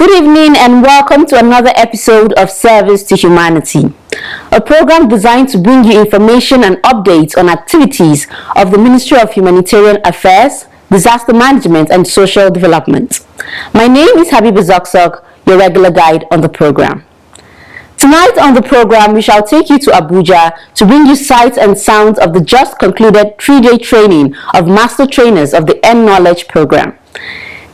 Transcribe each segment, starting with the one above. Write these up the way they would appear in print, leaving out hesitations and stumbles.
Good evening and welcome to another episode of Service to Humanity, a program designed to bring you information and updates on activities of the Ministry of Humanitarian Affairs, Disaster Management and Social Development. My name is Habiba Zakzak, your regular guide on the program. Tonight on the program, we shall take you to Abuja to bring you sights and sounds of the just concluded 3-day training of Master Trainers of the End Knowledge program.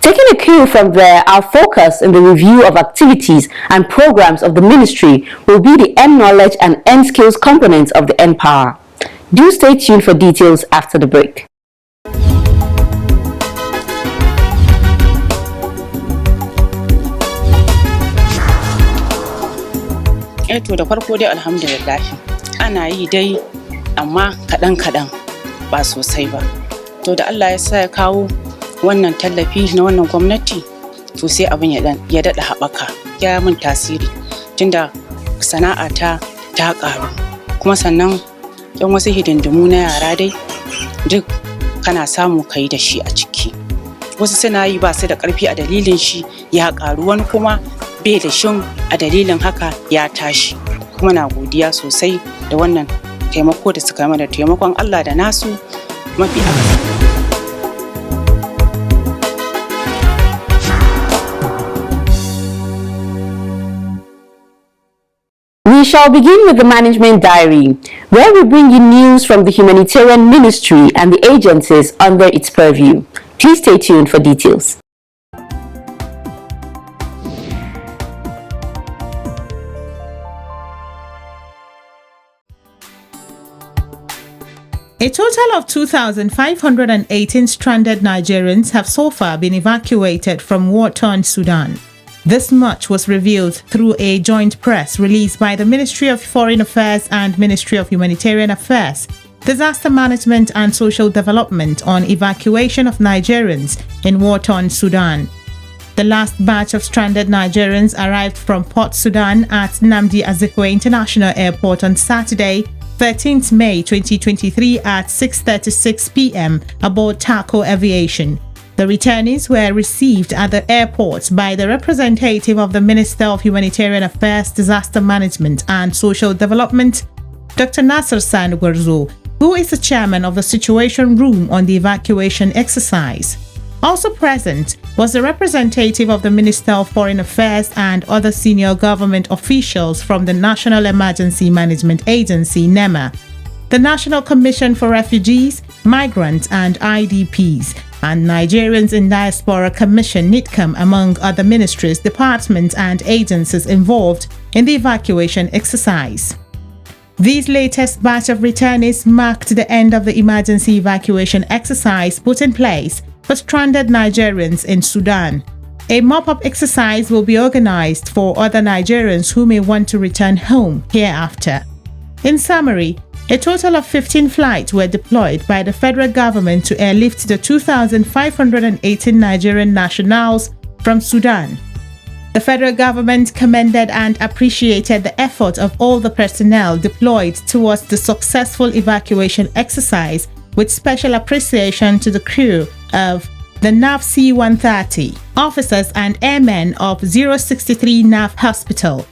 Taking a cue from there, our focus in the review of activities and programs of the ministry will be the End Knowledge and End Skills components of the End Power. Do stay tuned for details after the break. To da farko dai alhamdulillah ana yi dai amma kaɗan ba sosai ba. To da Allah ya sa ya kawo wannan tallafi na wannan gwamnati to sai abin ya daɗa haɓaka ya min tasiri tunda sana'a ta ƙaru kuma sannan yan wasu hidindimu na yara dai duk kana samu kai da shi a ciki. Wasu suna yi ba su da ƙarfi a dalilin shi ya ƙaru, wani kuma bai da shin a dalilin haka ya tashi. Kuma na godiya sosai da wannan taimako da suka yi mana, taimakon Allah da nasu mafi akasari. We shall begin with the Management Diary, where we bring you news from the Humanitarian Ministry and the agencies under its purview. Please stay tuned for details. A total of 2,518 stranded Nigerians have so far been evacuated from war-torn Sudan. This much was revealed through a joint press release by the Ministry of Foreign Affairs and Ministry of Humanitarian Affairs, Disaster Management and Social Development on evacuation of Nigerians in war-torn Sudan. The last batch of stranded Nigerians arrived from Port Sudan at Nnamdi Azikiwe International Airport on Saturday, 13th May 2023 at 6:36 p.m. aboard Taco Aviation. The returnees were received at the airport by the representative of the Minister of Humanitarian Affairs, Disaster Management and Social Development, Dr. Nasser Sanugwarzo, who is the chairman of the Situation Room on the evacuation exercise. Also present was the representative of the Minister of Foreign Affairs and other senior government officials from the National Emergency Management Agency, NEMA, the National Commission for Refugees, Migrants and IDPs, and Nigerians in Diaspora Commission, NITCOM, among other ministries, departments and agencies involved in the evacuation exercise. These latest batch of returnees marked the end of the emergency evacuation exercise put in place for stranded Nigerians in Sudan. A mop-up exercise will be organized for other Nigerians who may want to return home hereafter. In summary, a total of 15 flights were deployed by the federal government to airlift the 2,518 Nigerian nationals from Sudan. The federal government commended and appreciated the effort of all the personnel deployed towards the successful evacuation exercise, with special appreciation to the crew of the NAV C-130, officers and airmen of 063 NAV Hospital,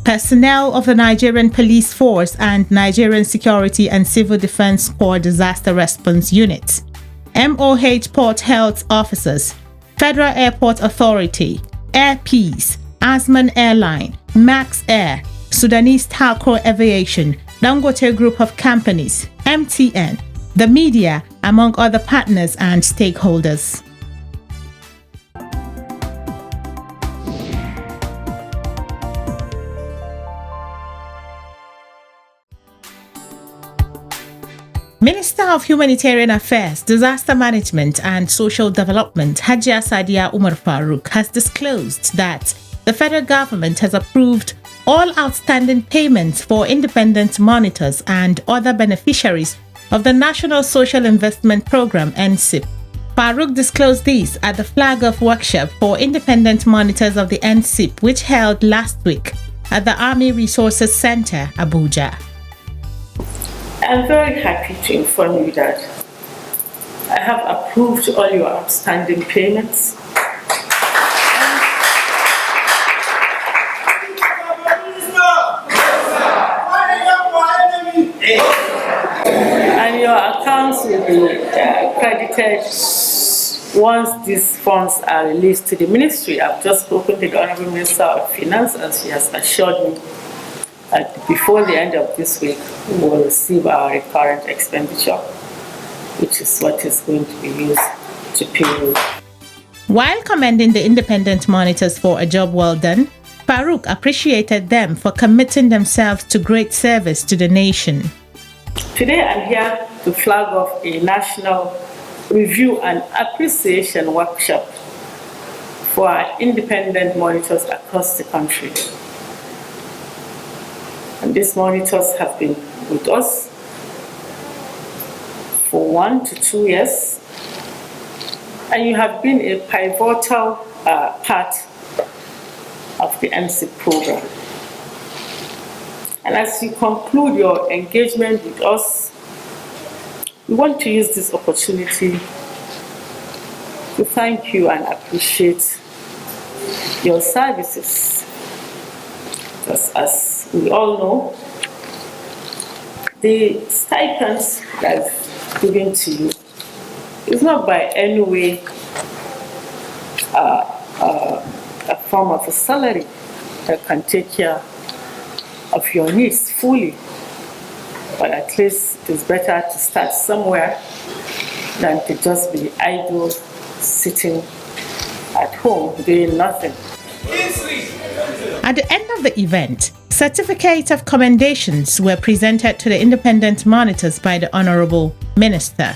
personnel of the Nigerian Police Force and Nigerian Security and Civil Defense Corps Disaster Response Unit, MOH Port Health Officers, Federal Airport Authority, Air Peace, Asman Airline, Max Air, Sudanese Taco Aviation, Dangote Group of Companies, MTN, the media, among other partners and stakeholders. Minister of Humanitarian Affairs, Disaster Management and Social Development, Hajia Sadia Umar Farouk, has disclosed that the federal government has approved all outstanding payments for independent monitors and other beneficiaries of the National Social Investment Program, NSIP. Farouk disclosed this at the flag-off workshop for independent monitors of the NSIP, which held last week at the Army Resources Center, Abuja. I'm very happy to inform you that I have approved all your outstanding payments. funds will be credited once these funds are released to the ministry. I've just spoken to the Honorable Minister of Finance, and she has assured me that before the end of this week, we will receive our recurrent expenditure, which is what is going to be used to pay. While commending the independent monitors for a job well done, Farouk appreciated them for committing themselves to great service to the nation. Today I'm here to flag off a national review and appreciation workshop for our independent monitors across the country. And these monitors have been with us for 1 to 2 years, and you have been a pivotal part of the MC program. And as you conclude your engagement with us, we want to use this opportunity to thank you and appreciate your services. Because as we all know, the stipends that's given to you is not by any way a form of a salary that can take care of your needs fully. But at least it's better to start somewhere than to just be idle, sitting at home, doing nothing. At the end of the event, certificates of commendations were presented to the independent monitors by the Honorable Minister.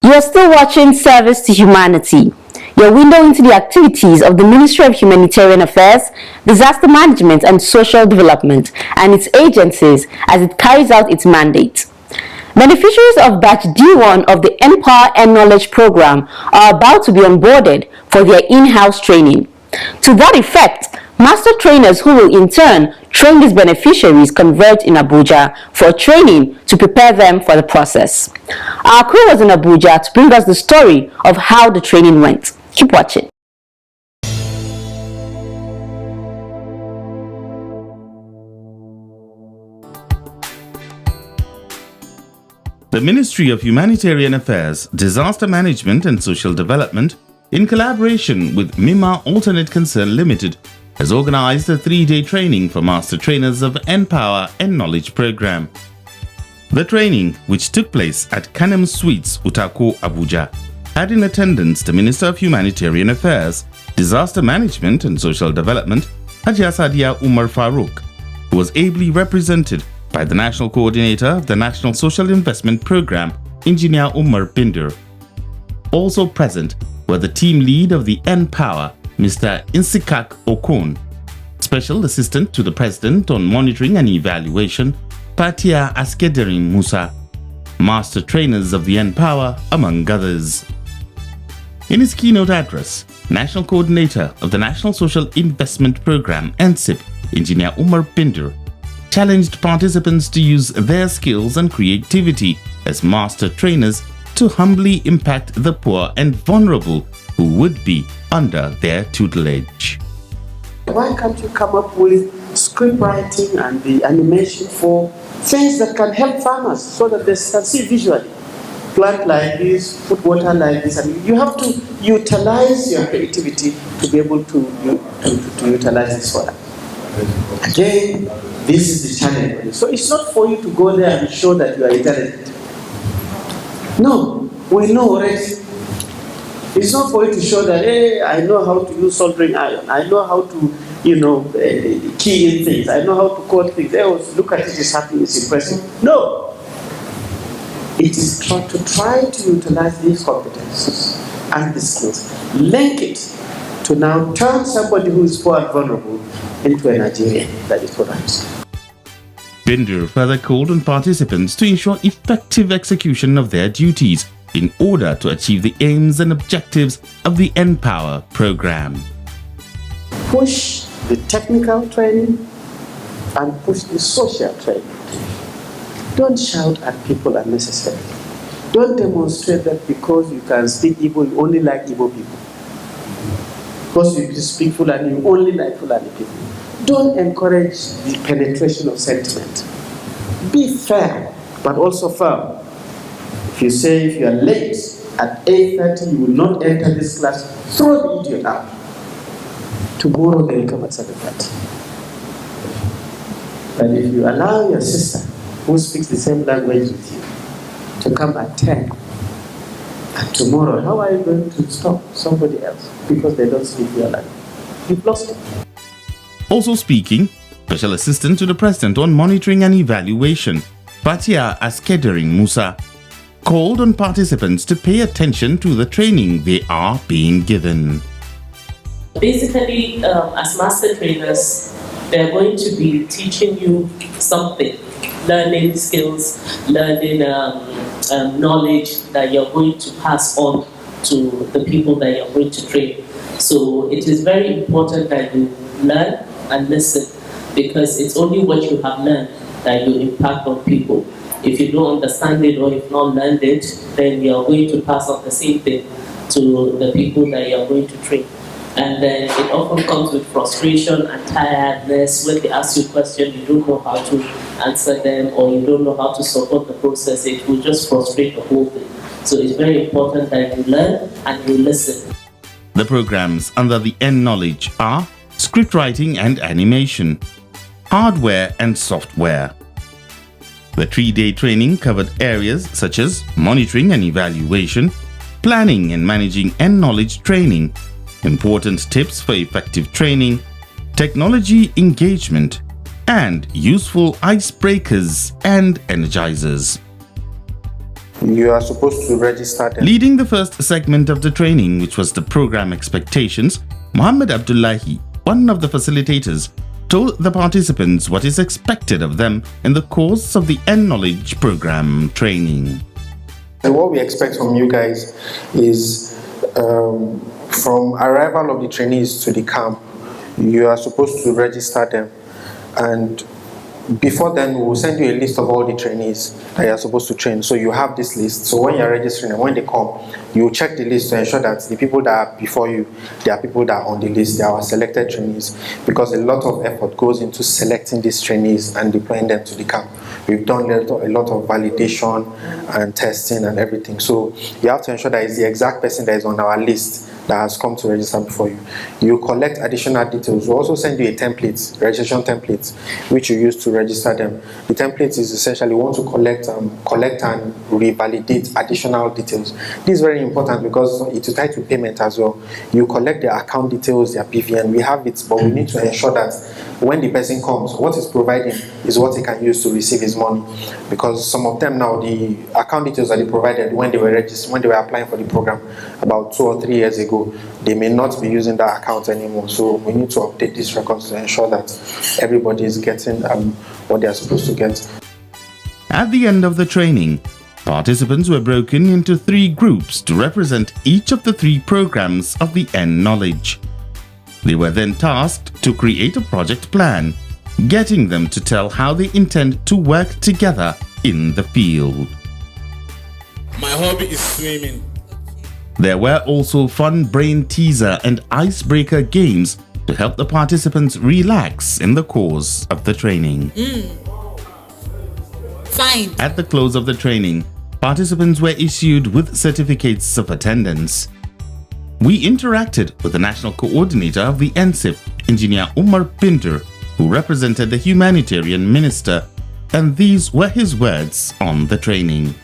You're still watching Service to Humanity, your window into the activities of the Ministry of Humanitarian Affairs, Disaster Management and Social Development and its agencies as it carries out its mandate. Beneficiaries of Batch D1 of the Empower and Knowledge Program are about to be onboarded for their in-house training. To that effect, master trainers who will in turn train these beneficiaries converge in Abuja for training to prepare them for the process. Our crew was in Abuja to bring us the story of how the training went. Keep watching. The Ministry of Humanitarian Affairs, Disaster Management and Social Development, in collaboration with Mima Alternate Concern Limited, has organized a 3-day training for master trainers of Empower and Knowledge Program. The training, which took place at Kanem Suites, Utako, Abuja, had in attendance the Minister of Humanitarian Affairs, Disaster Management and Social Development, Hajiya Sadia Umar Farouk, who was ably represented by the National Coordinator of the National Social Investment Program, Engineer Umar Binder. Also present were the team lead of the Empower, Mr. Insikak Okon, Special Assistant to the President on Monitoring and Evaluation, Patia Askederin Musa, Master Trainers of the Empower, among others. In his keynote address, National Coordinator of the National Social Investment Program, NSIP, Engineer Umar Binder, challenged participants to use their skills and creativity as master trainers to humbly impact the poor and vulnerable who would be under their tutelage. Why can't you come up with script writing and the animation for things that can help farmers so that they can see visually? Plant like this, put water like this, and you have to utilize your creativity to be able to utilize this soil. Again, this is the challenge. So it's not for you to go there and show that you are intelligent. No, we know already. It's not for you to show that, hey, I know how to use soldering iron. I know how to, key in things. I know how to code things. Hey, look at it, it's happening, it's impressive. No. It is to try to utilize these competences and the skills, link it to now turn somebody who is poor and vulnerable into a Nigerian that is productive. Binder further called on participants to ensure effective execution of their duties in order to achieve the aims and objectives of the Empower program. Push the technical training and push the social training. Don't shout at people unnecessarily. Don't demonstrate that because you can speak Igbo, you only like Igbo people. because you speak Fulani, you only like Fulani people. Don't encourage the penetration of sentiment. Be fair, but also firm. If you say if you are late at 8:30, you will not enter this class, throw the idiot out. Tomorrow they will come at 7:30. But if you allow your sister, who speaks the same language with you, to come at 10, and tomorrow, how are you going to stop somebody else because they don't speak your language? You've lost it. Also speaking, Special Assistant to the President on Monitoring and Evaluation, Fatia Askedering Musa, called on participants to pay attention to the training they are being given. Basically, as master trainers, they're going to be teaching you something, learning skills, learning knowledge that you're going to pass on to the people that you're going to train. So it is very important that you learn and listen, because it's only what you have learned that you impact on people. If you don't understand it or if not learned it, then you're going to pass on the same thing to the people that you're going to train. And then it often comes with frustration and tiredness. When they ask you a question, you don't know how to answer them, or you don't know how to support the process. It will just frustrate the whole thing. So it's very important that you learn and you listen. The programs under the N-Knowledge are script writing and animation, hardware and software. The 3-day training covered areas such as monitoring and evaluation, planning and managing N-Knowledge training, important tips for effective training, technology engagement, and useful icebreakers and energizers. You are supposed to register them. Leading the first segment of the training, which was the program expectations, Muhammad Abdullahi, one of the facilitators, told the participants what is expected of them in the course of the N-Knowledge program training. And what we expect from you guys is from arrival of the trainees to the camp, you are supposed to register them, and before then we will send you a list of all the trainees that you are supposed to train. So you have this list, so when you are registering and when they come, you check the list to ensure that the people that are before you, they are people that are on the list, they are our selected trainees, because a lot of effort goes into selecting these trainees and deploying them to the camp. We've done a lot of validation and testing and everything, so you have to ensure that it's the exact person that is on our list that has come to register before you. You collect additional details. We'll also send you a template, registration template, which you use to register them. The template is essentially you want to collect and revalidate additional details. This is very important because it will tie to payment as well. You collect their account details, their PVN, we have it, but we need to ensure that when the person comes, what is providing is what he can use to receive his money. Because some of them now, the account details that they provided when they were registered, when they were applying for the program about 2 or 3 years ago, they may not be using that account anymore. So we need to update these records to ensure that everybody is getting what they are supposed to get. At the end of the training, participants were broken into 3 groups to represent each of the 3 programs of the N-Knowledge. They were then tasked to create a project plan, getting them to tell how they intend to work together in the field. My hobby is swimming. There were also fun brain teaser and icebreaker games to help the participants relax in the course of the training. Fine. At the close of the training, participants were issued with certificates of attendance. We interacted with the National Coordinator of the NSIP, Engineer Umar Pinder, who represented the Humanitarian Minister, and these were his words on the training.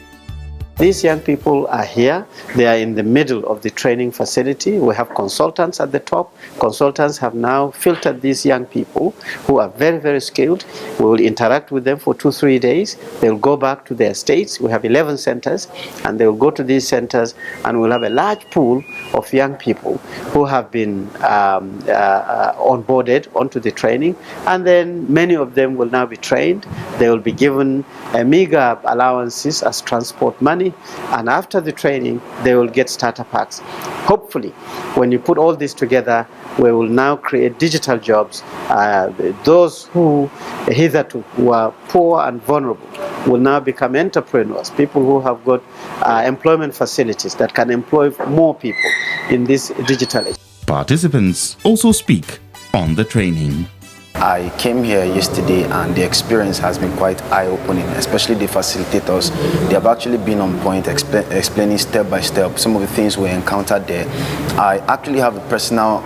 These young people are here. They are in the middle of the training facility. We have consultants at the top. Consultants have now filtered these young people who are very, very skilled. We will interact with them for 2-3 days. They will go back to their states. We have 11 centers, and they will go to these centers, and we'll have a large pool of young people who have been onboarded onto the training, and then many of them will now be trained. They will be given meager allowances as transport money, and after the training they will get starter packs. Hopefully, when you put all this together, we will now create digital jobs. Those who hitherto were poor and vulnerable will now become entrepreneurs, people who have got employment facilities that can employ more people in this digital age. Participants also speak on the training. I came here yesterday and the experience has been quite eye-opening, especially the facilitators. They have actually been on point explaining step by step some of the things we encountered there. I actually have a personal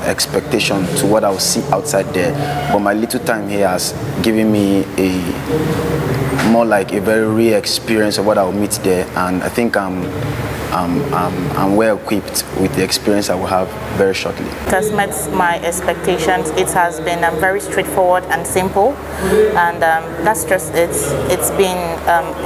expectation to what I will see outside there, but my little time here has given me more like a very real experience of what I will meet there, and I think I'm well equipped with the experience I will have very shortly. It has met my expectations. It has been very straightforward and simple, and that's just it. It's been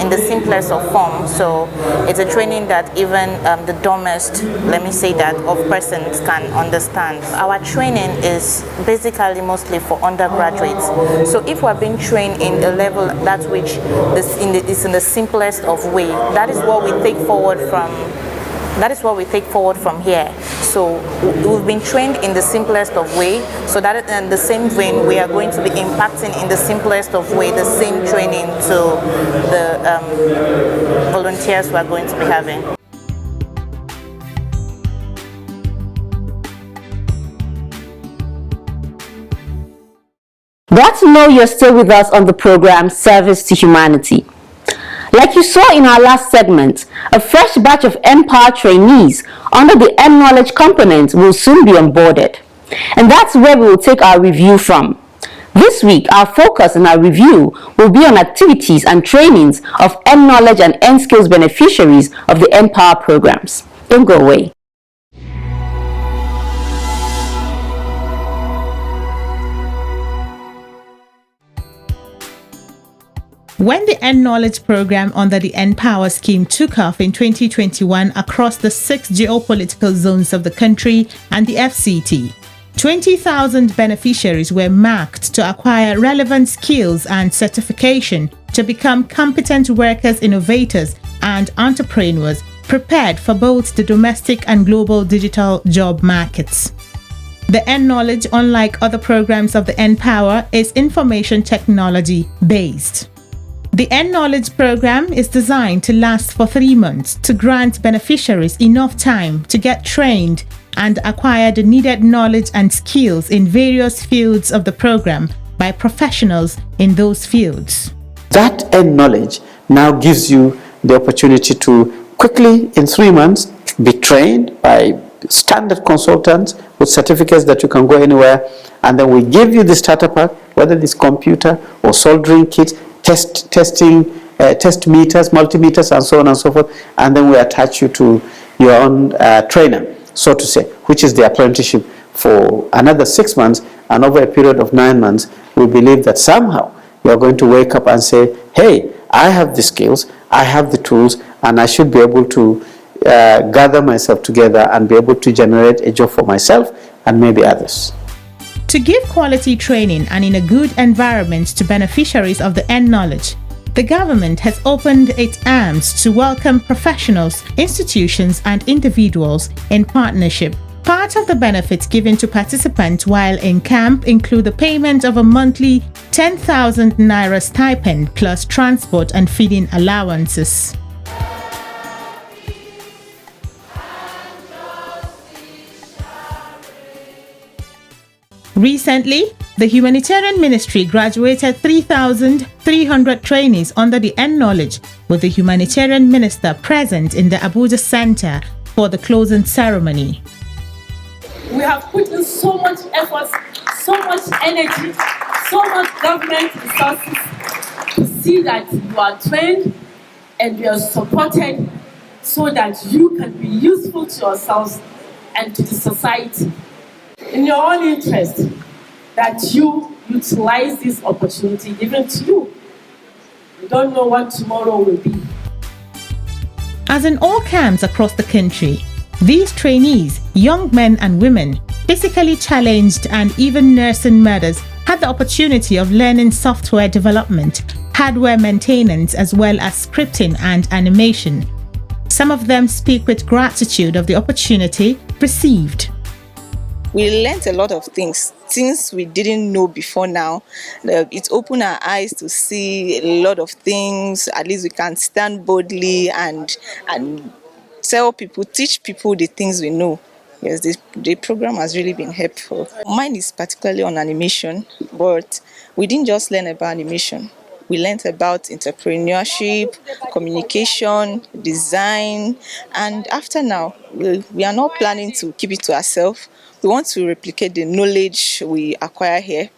in the simplest of forms, so it's a training that even the dumbest, let me say that, of persons can understand. Our training is basically mostly for undergraduates, so if we're being trained in a level that which is in the simplest of way, that is what we take forward from. That is what we take forward from here. So we've been trained in the simplest of way, so that in the same vein we are going to be impacting in the simplest of way the same training to the volunteers we are going to be having. Glad to know you're still with us on the program Service to Humanity. Like you saw in our last segment, a fresh batch of Empower trainees under the M-Knowledge component will soon be onboarded. And that's where we will take our review from. This week, our focus in our review will be on activities and trainings of M-Knowledge and N-Skills beneficiaries of the Empower programs. Don't go away. When the N-Knowledge program under the N-Power scheme took off in 2021 across the 6 geopolitical zones of the country and the FCT, 20,000 beneficiaries were marked to acquire relevant skills and certification to become competent workers, innovators, and entrepreneurs prepared for both the domestic and global digital job markets. The N-Knowledge, unlike other programs of the N-Power, is information technology based. The N-Knowledge program is designed to last for 3 months to grant beneficiaries enough time to get trained and acquire the needed knowledge and skills in various fields of the program by professionals in those fields. That N-Knowledge now gives you the opportunity to quickly, in 3 months, be trained by standard consultants with certificates that you can go anywhere, and then we give you the starter pack, whether it's computer or soldering kits, test meters, multimeters, and so on and so forth, and then we attach you to your own trainer, so to say, which is the apprenticeship for another 6 months, and over a period of 9 months, we believe that somehow you are going to wake up and say, hey, I have the skills, I have the tools, and I should be able to gather myself together and be able to generate a job for myself and maybe others. To give quality training and in a good environment to beneficiaries of the N-Knowledge, the government has opened its arms to welcome professionals, institutions, and individuals in partnership. Part of the benefits given to participants while in camp include the payment of a monthly 10,000 naira stipend plus transport and feeding allowances. Recently, the Humanitarian Ministry graduated 3,300 trainees under the N-Knowledge, with the Humanitarian Minister present in the Abuja Center for the closing ceremony. We have put in so much effort, so much energy, so much government resources to see that you are trained and you are supported so that you can be useful to yourselves and to the society. In your own interest, that you utilize this opportunity given to you. You don't know what tomorrow will be. As in all camps across the country, these trainees, young men and women, physically challenged and even nursing mothers, had the opportunity of learning software development, hardware maintenance, as well as scripting and animation. Some of them speak with gratitude of the opportunity received. We learned a lot of things we didn't know before now. It opened our eyes to see a lot of things. At least we can stand boldly and tell people, teach people the things we know. Yes, the program has really been helpful. Mine is particularly on animation, but we didn't just learn about animation. We learned about entrepreneurship, communication, design, and after now, we are not planning to keep it to ourselves. We want to replicate the knowledge we acquire here.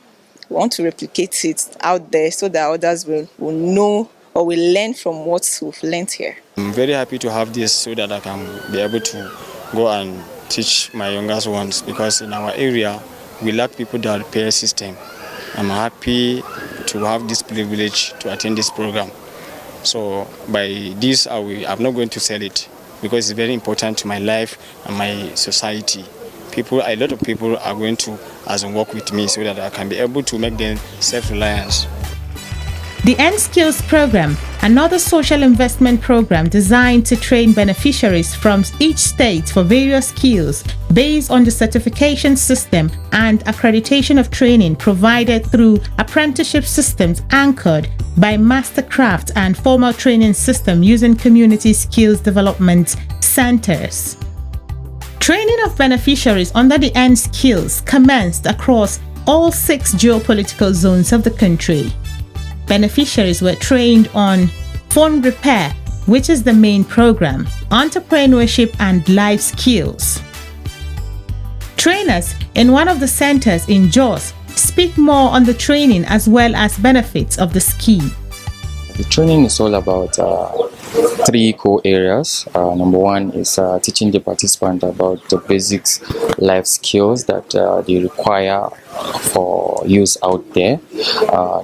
We want to replicate it out there so that others will know or will learn from what we've learned here. I'm very happy to have this so that I can be able to go and teach my youngest ones, because in our area we lack people that repair system. I'm happy to have this privilege to attend this program. So by this, I'm not going to sell it, because it's very important to my life and my society. A lot of people are going to work with me so that I can be able to make them self-reliance. The End Skills Program, another social investment program designed to train beneficiaries from each state for various skills based on the certification system and accreditation of training provided through apprenticeship systems anchored by mastercraft and formal training system using community skills development centers. Training of beneficiaries under the End Skills commenced across all 6 geopolitical zones of the country. Beneficiaries were trained on phone repair, which is the main program, entrepreneurship and life skills. Trainers in one of the centers in Jos speak more on the training as well as benefits of the scheme. The training is all about 3 core areas. Number 1 is teaching the participant about the basics life skills that they require for use out there.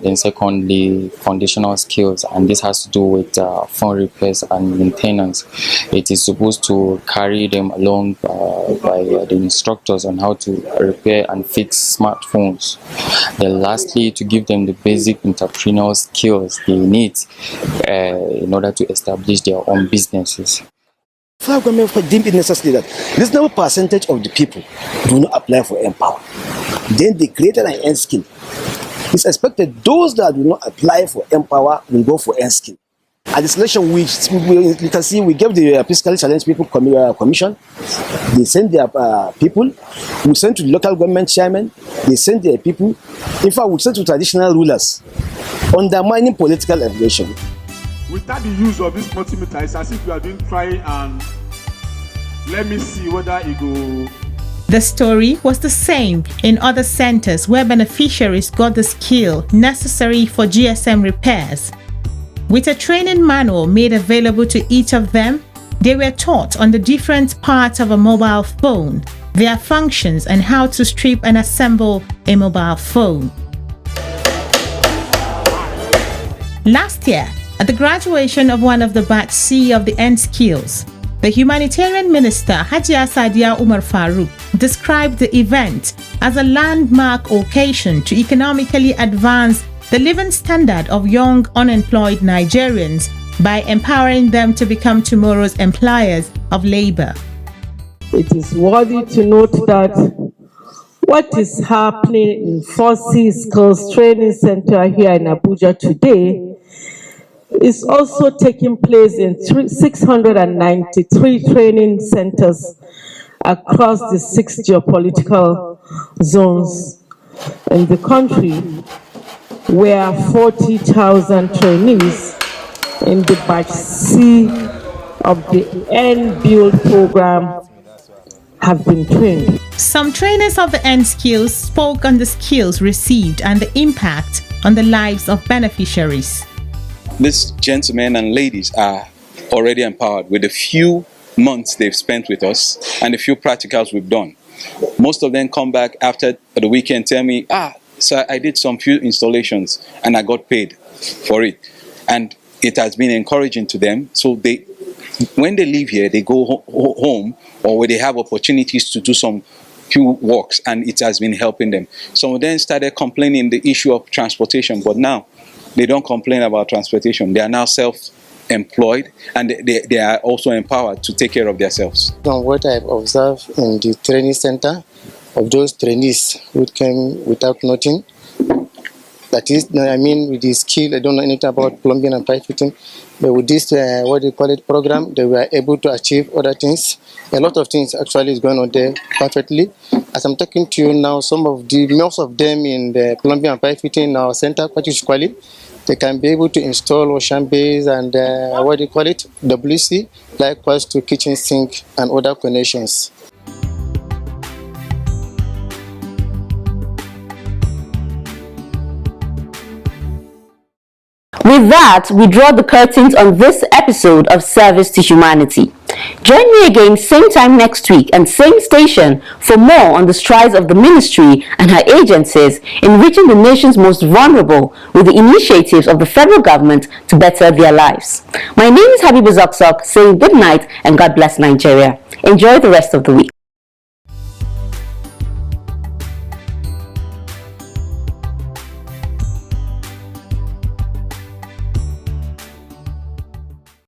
Then secondly, foundational skills, and this has to do with phone repairs and maintenance. It is supposed to carry them along by the instructors on how to repair and fix smartphones. Then lastly, to give them the basic entrepreneurial skills they need in order to establish their own businesses. Federal government deemed it necessary that reasonable percentage of the people do not apply for Empower. Then they created an End Skill. It's expected those that do not apply for Empower will go for End Skill. At the selection, you can see we gave the fiscally challenged people commission. They send their people. We send to the local government chairman. They send their people. In fact, we send to traditional rulers, undermining political evaluation. Without the use of this multimeter, it's as if we are doing try and let me see whether it go. The story was the same in other centers where beneficiaries got the skill necessary for GSM repairs. With a training manual made available to each of them, they were taught on the different parts of a mobile phone, their functions, and how to strip and assemble a mobile phone. Last year, at the graduation of one of the Batch C of the End Skills, the humanitarian minister Hajia Sadia Umar Farouk described the event as a landmark occasion to economically advance the living standard of young unemployed Nigerians by empowering them to become tomorrow's employers of labor. It is worthy to note that what is happening in 4C Skills Training Center here in Abuja today is also taking place in 693 training centers across the 6 geopolitical zones in the country, where 40,000 trainees in the Batch C of the End Build program have been trained. Some trainers of the End Skills spoke on the skills received and the impact on the lives of beneficiaries. These gentlemen and ladies are already empowered with the few months they've spent with us and the few practicals we've done. Most of them come back after the weekend, tell me, so I did some few installations and I got paid for it. And it has been encouraging to them. So when they leave here, they go home or where they have opportunities to do some few works, and it has been helping them. Some of them started complaining the issue of transportation, but now they don't complain about transportation. They are now self-employed and they are also empowered to take care of themselves. From what I've observed in the training center, of those trainees who came without nothing, That is, I mean, with the skill, I don't know anything about plumbing and pipe fitting, but with this, program, they were able to achieve other things. A lot of things actually is going on there perfectly. As I'm talking to you now, most of them in the plumbing and pipe fitting in our center, particularly, they can be able to install ocean bays and WC, likewise to kitchen sink and other connections. With that, we draw the curtains on this episode of Service to Humanity. Join me again same time next week and same station for more on the strides of the ministry and her agencies in reaching the nation's most vulnerable with the initiatives of the federal government to better their lives. My name is Habiba Zoksok, saying good night and God bless Nigeria. Enjoy the rest of the week.